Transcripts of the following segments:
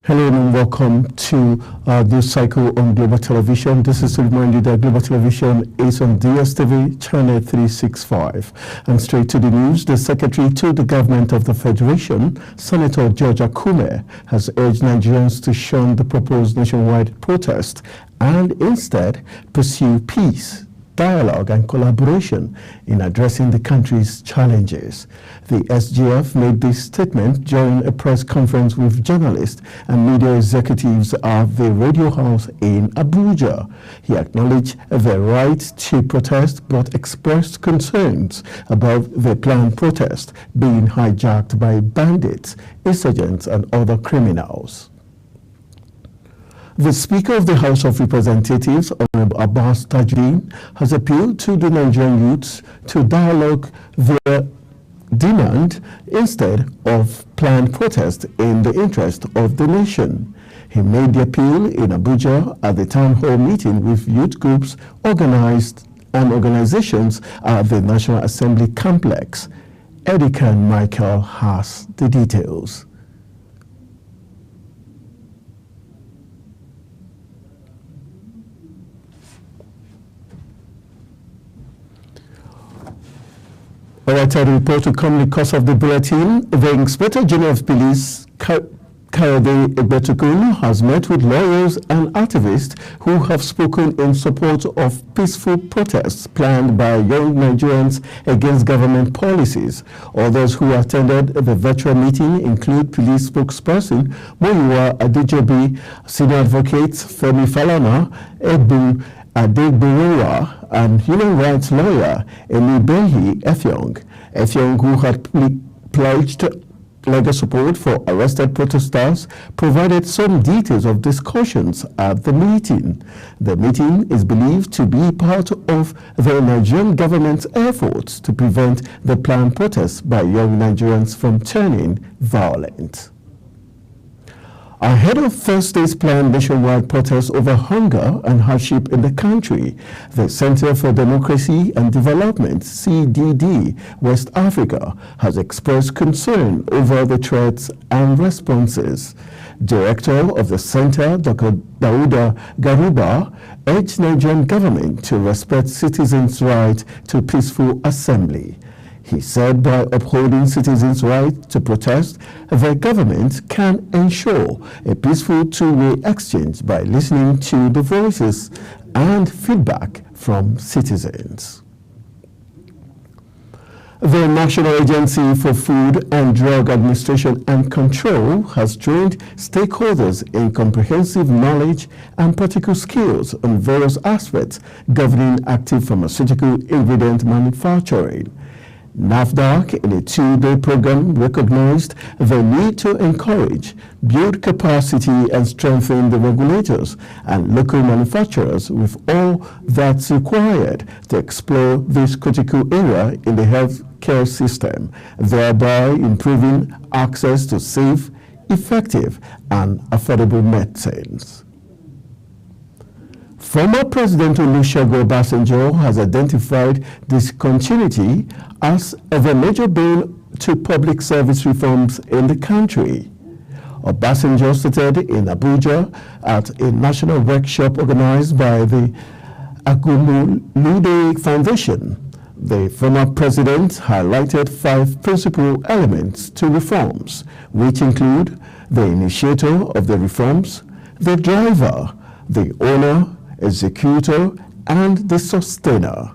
Hello and welcome to this cycle on Global Television. This is to remind you that Global Television is on DSTV channel 365. And straight to the news, the Secretary to the Government of the Federation, Senator George Akume, has urged Nigerians to shun the proposed nationwide protest and instead pursue peace, dialogue and collaboration in addressing the country's challenges. The SGF made this statement during a press conference with journalists and media executives at the Radio House in Abuja. He acknowledged the right to protest but expressed concerns about the planned protest being hijacked by bandits, insurgents and other criminals. The Speaker of the House of Representatives, Honorable Abbas Tajuddin, has appealed to the Nigerian youths to dialogue their demand instead of planned protest in the interest of the nation. He made the appeal in Abuja at the town hall meeting with youth groups organized and organizations at the National Assembly complex. Edikan Michael has the details. All right, a report will come because of the bulletin. The Inspector General of Police, Kayode Egbetukun, has met with lawyers and activists who have spoken in support of peaceful protests planned by young Nigerians against government policies. Others who attended the virtual meeting include police spokesperson Muyiwa Adejobi, senior advocates Femi Falana, Ebun Adegborowa, and human rights lawyer Enibehi Effiong. Effiong, who had pledged legal support for arrested protesters, provided some details of discussions at the meeting. The meeting is believed to be part of the Nigerian government's efforts to prevent the planned protests by young Nigerians from turning violent. Ahead of Thursday's planned nationwide protest over hunger and hardship in the country, the Center for Democracy and Development, CDD, West Africa, has expressed concern over the threats and responses. Director of the center, Dr. Dauda Garuba, urged Nigerian government to respect citizens' right to peaceful assembly. He said by upholding citizens' right to protest, the government can ensure a peaceful two-way exchange by listening to the voices and feedback from citizens. The National Agency for Food and Drug Administration and Control has trained stakeholders in comprehensive knowledge and practical skills on various aspects governing active pharmaceutical ingredient manufacturing. NAFDAC, in a two-day program, recognized the need to encourage, build capacity and strengthen the regulators and local manufacturers with all that's required to explore this critical area in the healthcare system, thereby improving access to safe, effective and affordable medicines. Former President Olusegun Obasanjo has identified discontinuity as a major barrier to public service reforms in the country. Obasanjo stated in Abuja at a national workshop organized by the Agumulude Foundation. The former president highlighted 5 principal elements to reforms, which include the initiator of the reforms, the driver, the owner, executor, and the sustainer.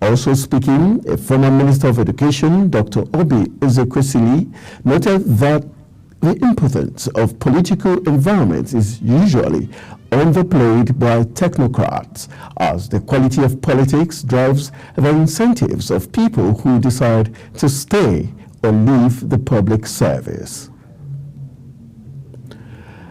Also speaking, a former Minister of Education, Dr. Obi Ezekwesili, noted that the importance of political environment is usually underplayed by technocrats, as the quality of politics drives the incentives of people who decide to stay or leave the public service.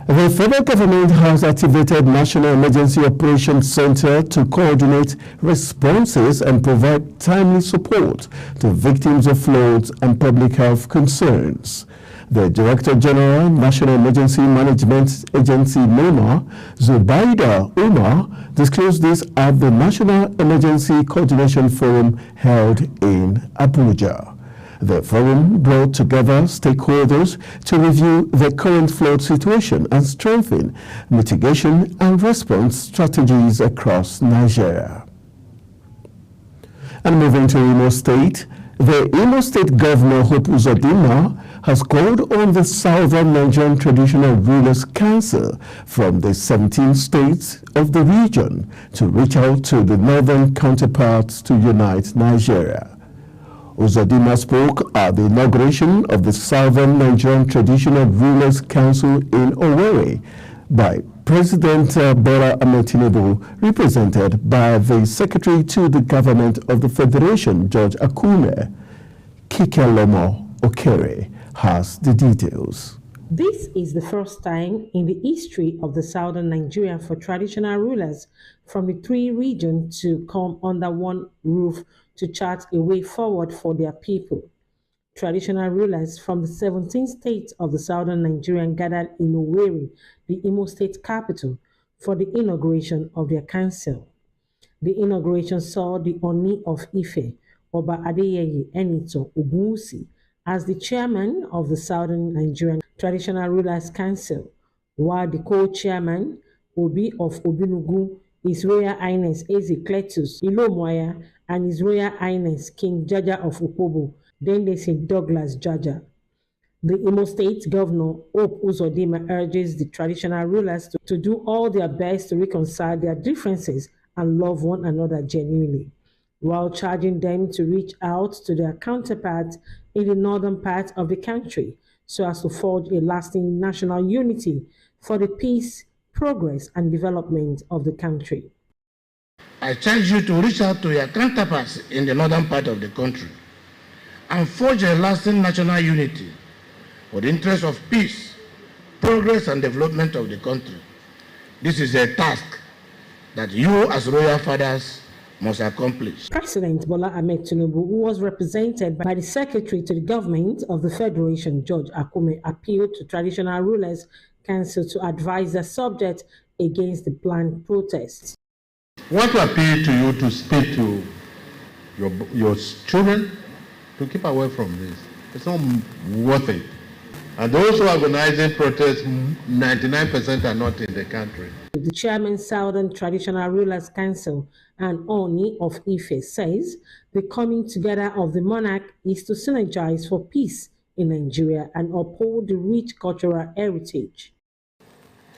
The federal government has activated National Emergency Operations Center to coordinate responses and provide timely support to victims of floods and public health concerns. The Director General, National Emergency Management Agency, NEMA, Zubaida Umar, disclosed this at the National Emergency Coordination Forum held in Abuja. The forum brought together stakeholders to review the current flood situation and strengthen mitigation and response strategies across Nigeria. And moving to Imo State, the Imo State Governor Hope Uzodinma has called on the Southern Nigerian Traditional Rulers Council from the 17 states of the region to reach out to the northern counterparts to unite Nigeria. Uzodinma spoke at the inauguration of the Southern Nigerian Traditional Rulers Council in Owerri by President Bola Ahmed Tinubu, represented by the Secretary to the Government of the Federation, George Akume. Kikelomo Okere has the details. This is the first time in the history of the Southern Nigeria for traditional rulers from the three regions to come under one roof to chart a way forward for their people. Traditional rulers from the 17 states of the Southern Nigeria gathered in Owerri, the Imo State capital, for the inauguration of their council. The inauguration saw the Oni of Ife, Oba Adeyeye Enito Ogunwusi, as the chairman of the Southern Nigerian Traditional Rulers Council, while the co-chairman, Obi of Obinugu, His Royal Highness Eze Cletus Ilomoya, and His Royal Highness King Jaja of Opobo, then they say Douglas Jaja. The Imo State Governor, Hope Uzodinma, urges the traditional rulers to do all their best to reconcile their differences and love one another genuinely, while charging them to reach out to their counterparts in the northern part of the country so as to forge a lasting national unity for the peace, progress, and development of the country. I charge you to reach out to your counterparts in the northern part of the country and forge a lasting national unity for the interest of peace, progress, and development of the country. This is a task that you as royal fathers must accomplish. President Bola Ahmed Tinubu, who was represented by the Secretary to the Government of the Federation, George Akume, appealed to Traditional Rulers Council to advise the subject against the planned protests. I want to appeal to you to speak to your children to keep away from this. It's not worth it. And those who are organizing protests, 99% are not in the country. The chairman, Southern Traditional Rulers Council and Oni of Ife, says the coming together of the monarch is to synergize for peace in Nigeria and uphold the rich cultural heritage.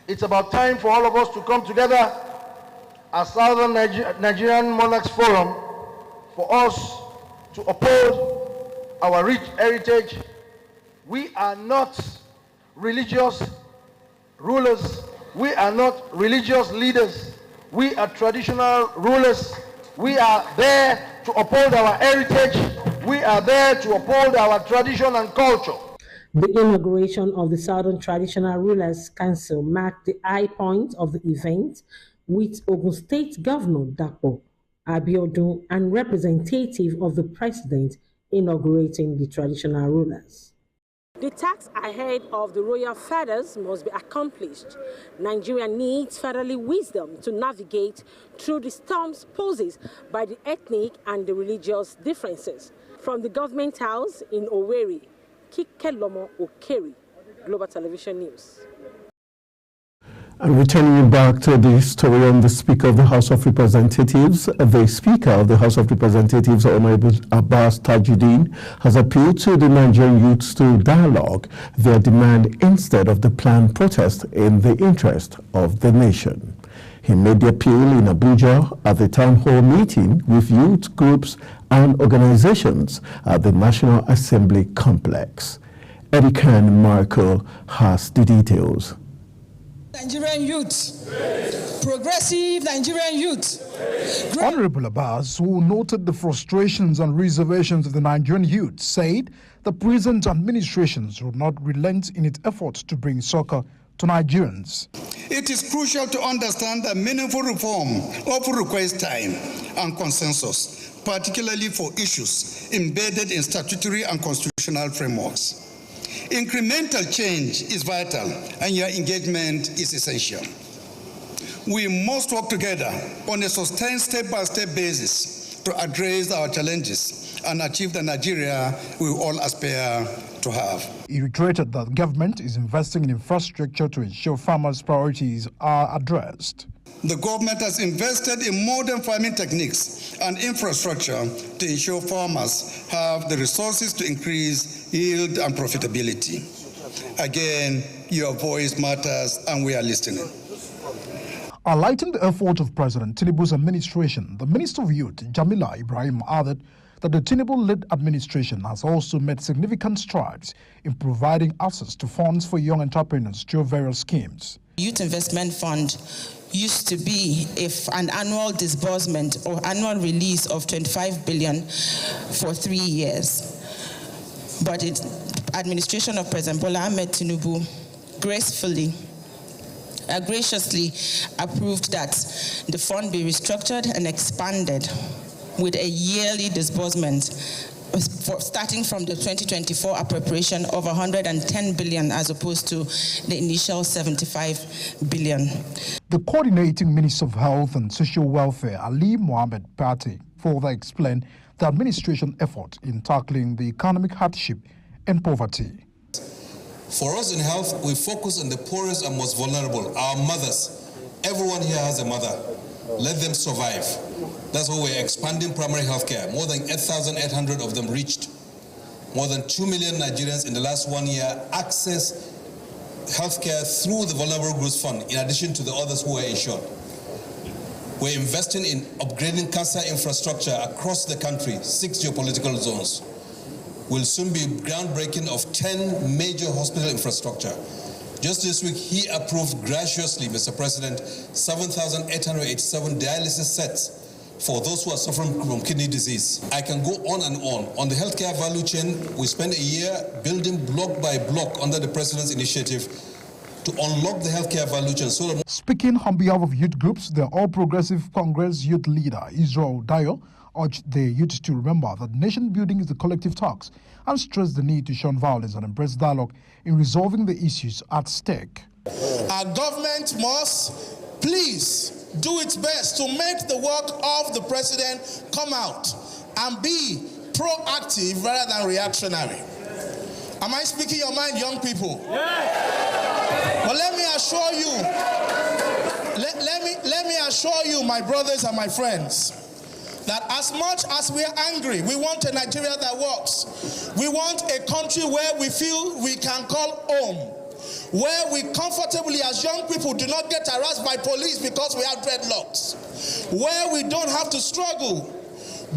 It's about time for all of us to come together as Southern Nigerian Monarchs Forum for us to uphold our rich heritage. We are not religious rulers. We are not religious leaders. We are traditional rulers. We are there to uphold our heritage. We are there to uphold our tradition and culture. The inauguration of the Southern Traditional Rulers Council marked the high point of the event, with Ogun State Governor Dapo Abiodun and representative of the President inaugurating the traditional rulers. The task ahead of the royal fathers must be accomplished. Nigeria needs fatherly wisdom to navigate through the storms posed by the ethnic and the religious differences. From the Government House in Owerri, Kikelomo Okere, Global Television News. And returning back to the story on the Speaker of the House of Representatives, the Speaker of the House of Representatives, Honorable Abbas Tajuddin, has appealed to the Nigerian youths to dialogue their demand instead of the planned protest in the interest of the nation. He made the appeal in Abuja at the town hall meeting with youth groups and organizations at the National Assembly complex. Erican Markle has the details. Nigerian youth, progressive Nigerian youth. Honorable Abbas, who noted the frustrations and reservations of the Nigerian youth, said the present administrations will not relent in its efforts to bring soccer to Nigerians. It is crucial to understand that meaningful reform often requires time and consensus, particularly for issues embedded in statutory and constitutional frameworks. Incremental change is vital, and your engagement is essential. We must work together on a sustained step-by-step basis to address our challenges and achieve the Nigeria we all aspire to have. He reiterated that the government is investing in infrastructure to ensure farmers' priorities are addressed. The government has invested in modern farming techniques and infrastructure to ensure farmers have the resources to increase yield and profitability. Again, your voice matters and we are listening. Highlighting the effort of President Tinubu's administration, the Minister of Youth, Jamila Ibrahim, added that the Tinubu-led administration has also made significant strides in providing access to funds for young entrepreneurs through various schemes. Youth Investment Fund used to be an annual disbursement or annual release of 25 billion for 3 years. But the administration of President Bola Ahmed Tinubu graciously approved that the fund be restructured and expanded with a yearly disbursement starting from the 2024 appropriation of 110 billion as opposed to the initial 75 billion. The coordinating Minister of Health and Social Welfare, Ali Mohammed Pate, further explained the administration effort in tackling the economic hardship and poverty. For us in health, we focus on the poorest and most vulnerable, our mothers. Everyone here has a mother. Let them survive. That's why we're expanding primary health care. More than 8,800 of them reached. More than 2 million Nigerians in the last 1 year access health care through the Vulnerable Groups Fund, in addition to the others who are insured. We're investing in upgrading cancer infrastructure across the country, 6 geopolitical zones. Will soon be groundbreaking of 10 major hospital infrastructure. Just this week, he approved graciously, Mr. President, 7,887 dialysis sets for those who are suffering from kidney disease. I can go on and on. On the healthcare value chain, we spent a year building block by block under the President's initiative to unlock the healthcare value chain. Speaking on behalf of youth groups, the All Progressive Congress youth leader, Israel Dayo, urged the youth to remember that nation building is the collective task and stressed the need to shun violence and embrace dialogue in resolving the issues at stake. Our government must please do its best to make the work of the president come out and be proactive rather than reactionary. Am I speaking your mind, young people? Yeah. But let me assure you, let me assure you, my brothers and my friends, that as much as we are angry, we want a Nigeria that works. We want a country where we feel we can call home, where we comfortably as young people do not get harassed by police because we have dreadlocks, where we don't have to struggle,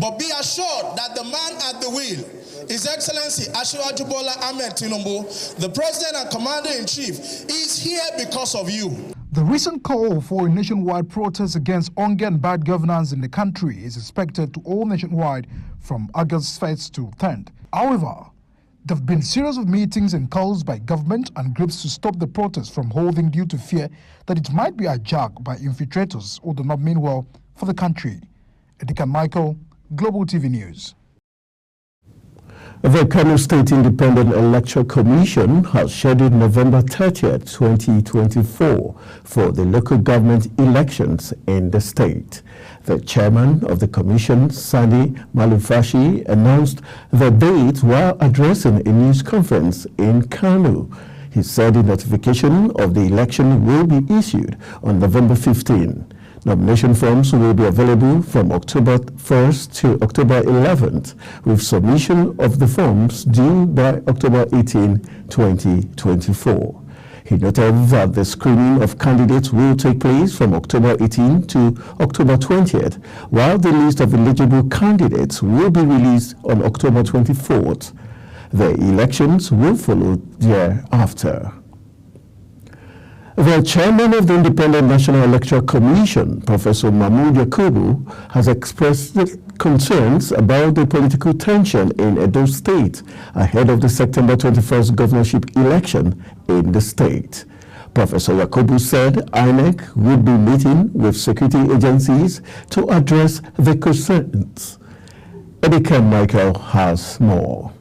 but be assured that the man at the wheel, His Excellency Asiwaju Bola Ahmed Tinubu, the President and Commander-in-Chief, is here because of you. The recent call for a nationwide protest against hunger and bad governance in the country is expected to all nationwide from August 1st to 10th. However, there have been a series of meetings and calls by government and groups to stop the protest from holding due to fear that it might be hijacked by infiltrators who do not mean well for the country. Edikan Michael, Global TV News. The Kano State Independent Electoral Commission has scheduled November 30th, 2024 for the local government elections in the state. The chairman of the commission, Sani Malufashi, announced the date while addressing a news conference in Kano. He said the notification of the election will be issued on November 15. Nomination forms will be available from October 1st to October 11th, with submission of the forms due by October 18, 2024. He noted that the screening of candidates will take place from October 18 to October 20th, while the list of eligible candidates will be released on October 24th. The elections will follow thereafter. The chairman of the Independent National Electoral Commission, Professor Mahmood Yakubu, has expressed concerns about the political tension in Edo State ahead of the September 21st governorship election in the state. Professor Yakubu said INEC would be meeting with security agencies to address the concerns. Edikan Michael has more.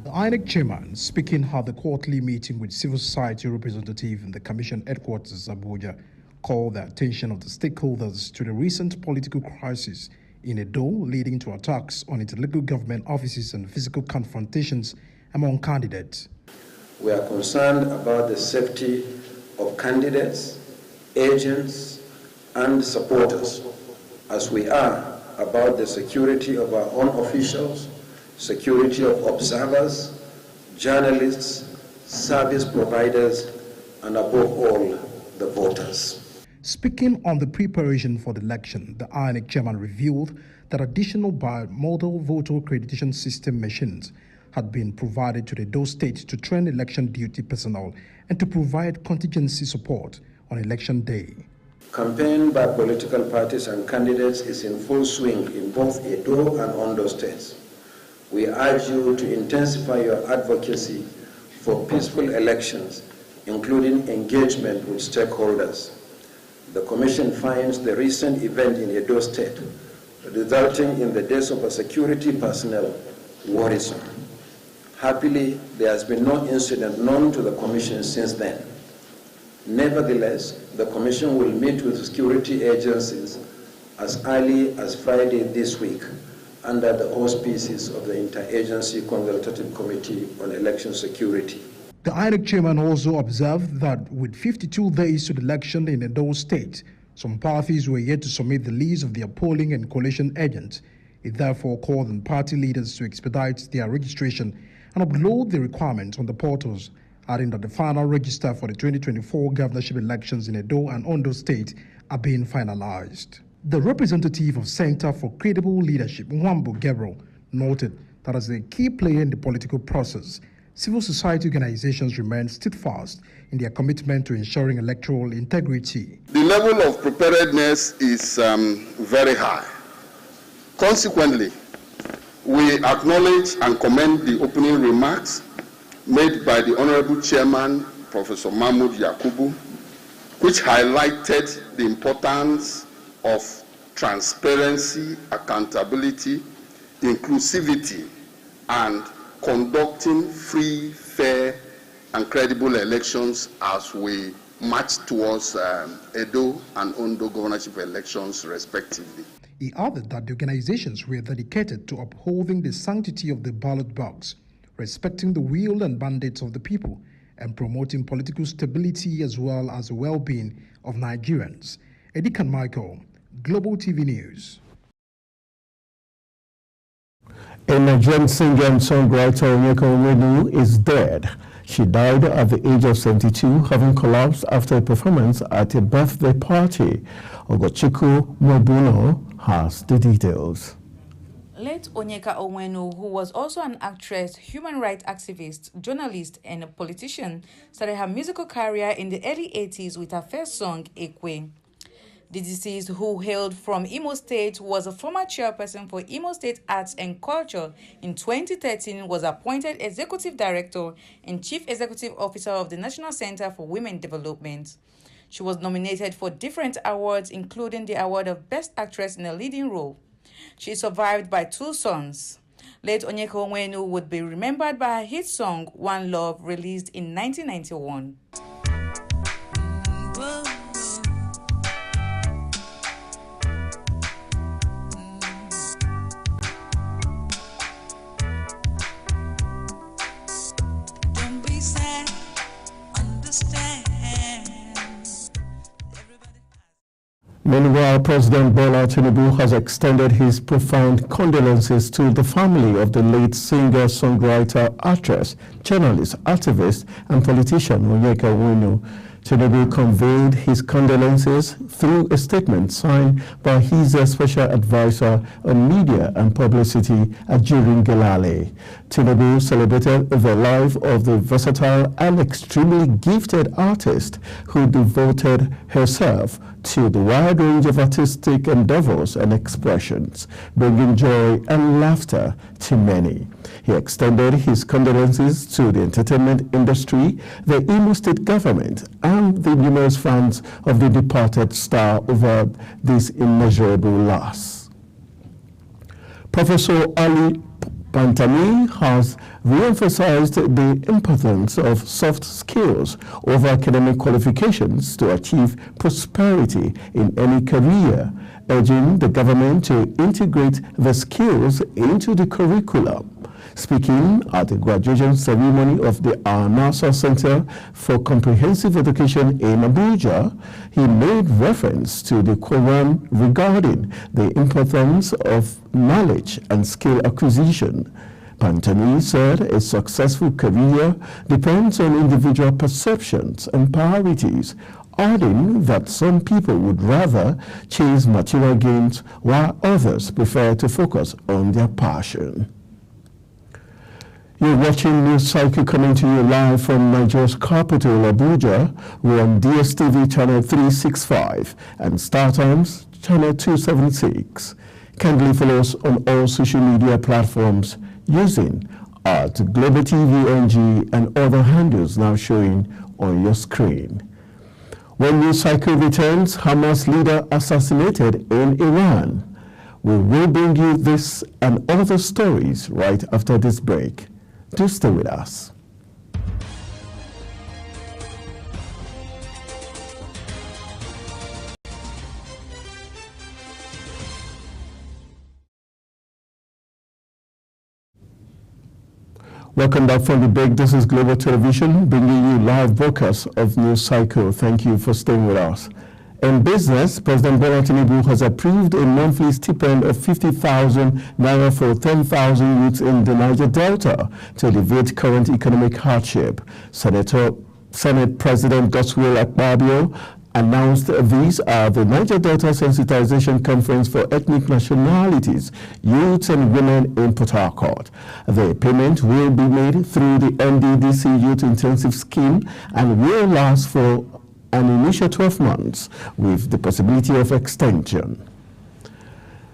The INEC chairman, speaking at the quarterly meeting with civil society representatives in the commission headquarters Abuja, called the attention of the stakeholders to the recent political crisis in Edo, leading to attacks on interlocal government offices and physical confrontations among candidates. We are concerned about the safety of candidates, agents, and supporters, as we are about the security of our own officials, security of observers, journalists, service providers, and above all, the voters. Speaking on the preparation for the election, the INEC chairman revealed that additional bimodal voter accreditation system machines had been provided to the Edo State to train election duty personnel and to provide contingency support on election day. Campaign by political parties and candidates is in full swing in both Edo and Ondo states. We urge you to intensify your advocacy for peaceful elections, including engagement with stakeholders. The Commission finds the recent event in Edo State, resulting in the deaths of a security personnel, worrisome. Happily, there has been no incident known to the Commission since then. Nevertheless, the Commission will meet with security agencies as early as Friday this week under the auspices of the Interagency Consultative Committee on Election Security. The INEC chairman also observed that with 52 days to the election in Edo State, some parties were yet to submit the list of their polling and coalition agents. It therefore called on party leaders to expedite their registration and upload the requirements on the portals, adding that the final register for the 2024 governorship elections in Edo and Ondo State are being finalized. The representative of Center for Credible Leadership, Nwambo Gabriel, noted that as a key player in the political process, civil society organizations remain steadfast in their commitment to ensuring electoral integrity. The level of preparedness is very high. Consequently, we acknowledge and commend the opening remarks made by the Honorable Chairman, Professor Mahmoud Yakubu, which highlighted the importance of transparency, accountability, inclusivity, and conducting free, fair, and credible elections as we march towards Edo and Ondo governorship elections, respectively. He added that the organizations were dedicated to upholding the sanctity of the ballot box, respecting the will and mandates of the people, and promoting political stability as well as the well-being of Nigerians. Edikan Michael, Global TV News. A Nigerian singer and songwriter Onyeka Onwenu is dead. She died at the age of 72, having collapsed after a performance at a birthday party. Ogochukwu Mobuno has the details. Late Onyeka Onwenu, who was also an actress, human rights activist, journalist, and a politician, started her musical career in the early 80s with her first song, Ekwe. The deceased, who hailed from Imo State, was a former chairperson for Imo State Arts and Culture. In 2013, was appointed Executive Director and Chief Executive Officer of the National Center for Women Development. She was nominated for different awards, including the award of Best Actress in a Leading Role. She is survived by 2 sons. Late Onyeka Onwenu would be remembered by her hit song, One Love, released in 1991. Meanwhile, President Bola Tinubu has extended his profound condolences to the family of the late singer, songwriter, actress, journalist, activist, and politician Onyeka Onwenu. Tinubu conveyed his condolences through a statement signed by his special advisor on media and publicity, Ajirin Gelale. Tinubu celebrated the life of the versatile and extremely gifted artist who devoted herself to the wide range of artistic endeavors and expressions, bringing joy and laughter to many. He extended his condolences to the entertainment industry, the Imo State government, and the numerous fans of the departed star over this immeasurable loss. Professor Ali Pantami has re-emphasized the importance of soft skills over academic qualifications to achieve prosperity in any career, urging the government to integrate the skills into the curriculum. Speaking at the graduation ceremony of the Al-Nasser Center for Comprehensive Education in Abuja, he made reference to the Quran regarding the importance of knowledge and skill acquisition. Pantami said a successful career depends on individual perceptions and priorities, adding that some people would rather chase material gains while others prefer to focus on their passion. You're watching News Cycle coming to you live from Nigeria's capital, Abuja. We're on DSTV channel 365 and Star Times channel 276. Kindly follow us on all social media platforms using Global TV NG and other handles now showing on your screen. When News Cycle returns, Hamas leader assassinated in Iran. We will bring you this and other stories right after this break. Do stay with us. Welcome back from the break. This is Global Television bringing you live broadcasts of News Cycle. Thank you for staying with us. In business, President Bola Tinubu has approved a monthly stipend of 50,000 naira for 10,000 youths in the Niger Delta to alleviate current economic hardship. Senate President Godswill Akpabio announced these at the Niger Delta Sensitization Conference for Ethnic Nationalities, Youths and Women in Port Harcourt. The payment will be made through the NDDC Youth Intensive Scheme and will last for an initial 12 months with the possibility of extension.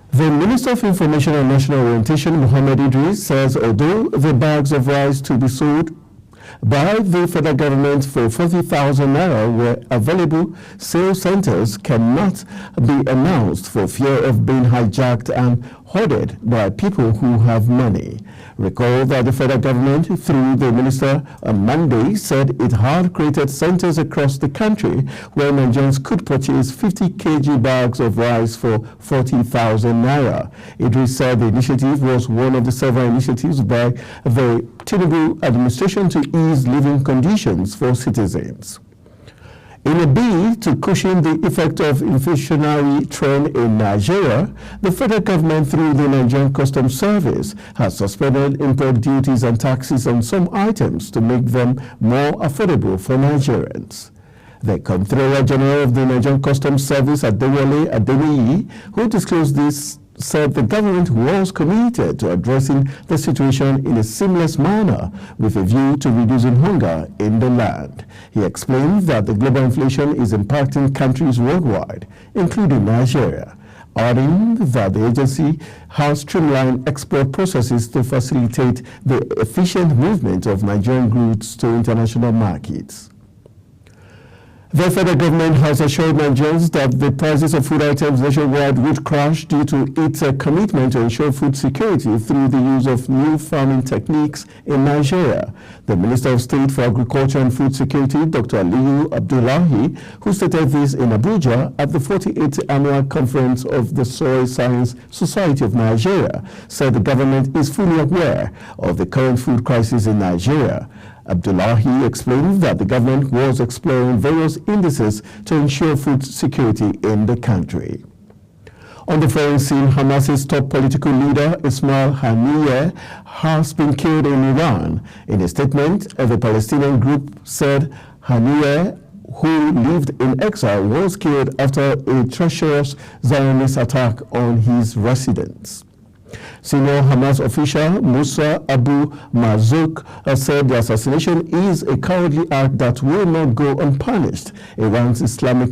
The Minister of Information and National Orientation, Mohammed Idris, says although the bags of rice to be sold by the federal government for 40,000 naira were available, sales centers cannot be announced for fear of being hijacked and hoarded by people who have money. Recall that the federal government, through the minister on Monday, said it had created centers across the country where Nigerians could purchase 50 kg bags of rice for 40,000 naira. Idris said the initiative was one of the several initiatives by the Tinubu administration to ease living conditions for citizens. In a bid to cushion the effect of inflationary trend in Nigeria, the federal government, through the Nigerian Customs Service, has suspended import duties and taxes on some items to make them more affordable for Nigerians. The Comptroller General of the Nigerian Customs Service, Adewale Adeniyi, who disclosed this, said the government was committed to addressing the situation in a seamless manner with a view to reducing hunger in the land. He explained that the global inflation is impacting countries worldwide, including Nigeria, adding that the agency has streamlined export processes to facilitate the efficient movement of Nigerian goods to international markets. The federal government has assured Nigerians that the prices of food items nationwide would crash due to its commitment to ensure food security through the use of new farming techniques in Nigeria. The Minister of State for Agriculture and Food Security, Dr. Aliyu Abdullahi, who stated this in Abuja at the 48th Annual Conference of the Soil Science Society of Nigeria, said the government is fully aware of the current food crisis in Nigeria. Abdullahi explained that the government was exploring various indices to ensure food security in the country. On the foreign scene, Hamas's top political leader, Ismail Haniyeh, has been killed in Iran. In a statement, the Palestinian group said Haniyeh, who lived in exile, was killed after a treacherous Zionist attack on his residence. Senior Hamas official Musa Abu Marzouk said the assassination is a cowardly act that will not go unpunished. Iran's Islamic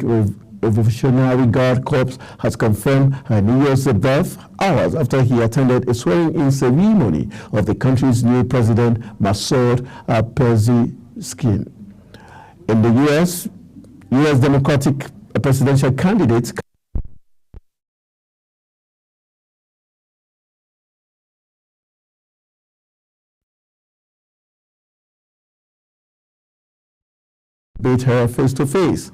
Revolutionary Guard Corps has confirmed Haniyeh's death hours after he attended a swearing-in ceremony of the country's new president, Masoud Pezeshkian. In the U.S. Democratic presidential candidates meet her face-to-face.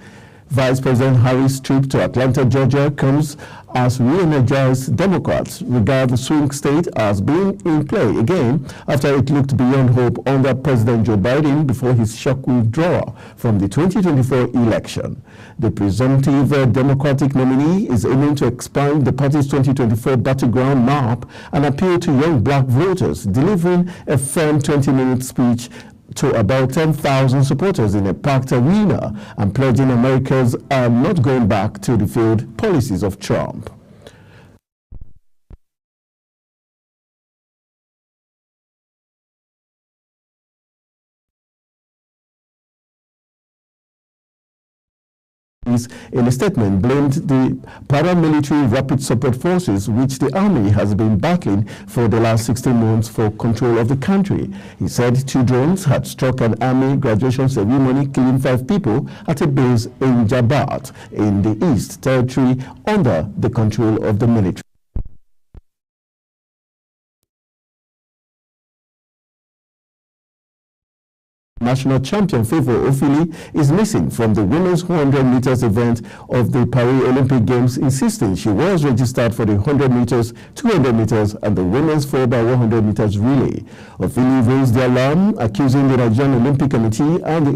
Vice President Harris' trip to Atlanta, Georgia comes as re-energized Democrats regard the swing state as being in play again after it looked beyond hope under President Joe Biden before his shock withdrawal from the 2024 election. The presumptive Democratic nominee is aiming to expand the party's 2024 battleground map and appeal to young black voters, delivering a firm 20-minute speech to about 10,000 supporters in a packed arena and pledging Americans are not going back to the failed policies of Trump. In a statement, blamed the paramilitary rapid support forces which the army has been battling for the last 16 months for control of the country. He said 2 drones had struck an army graduation ceremony, killing 5 people at a base in Jabat in the East Territory under the control of the military. National champion Favour Ofili is missing from the women's 100 meters event of the Paris Olympic Games, insisting she was registered for the 100 meters, 200 meters and the women's 4x100 meters relay. Ofili raised the alarm, accusing the Nigerian Olympic Committee and the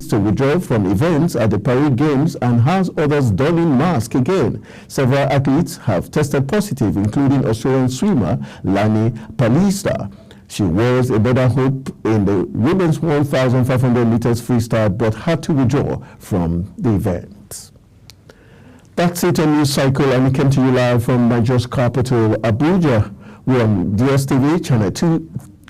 to withdraw from events at the Paris Games and has others donning masks again. Several athletes have tested positive, including Australian swimmer Lani Palista. She was a better hope in the women's 1,500 meters freestyle but had to withdraw from the event. That's it on News Cycle, and we came to you live from Nigeria's capital, Abuja. We're on DSTV Channel 2.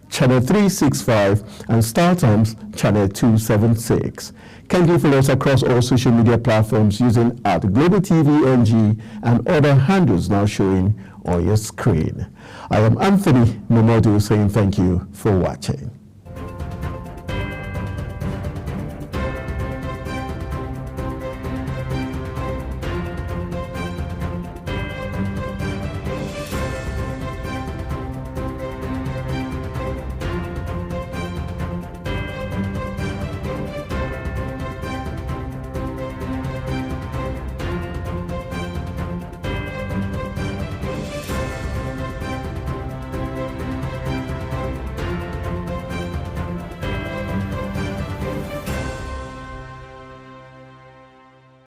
Channel 365 and StarTimes Channel 276. Kindly follow us across all social media platforms using @GlobalTVNG and other handles now showing on your screen. I am Anthony Momodu saying thank you for watching.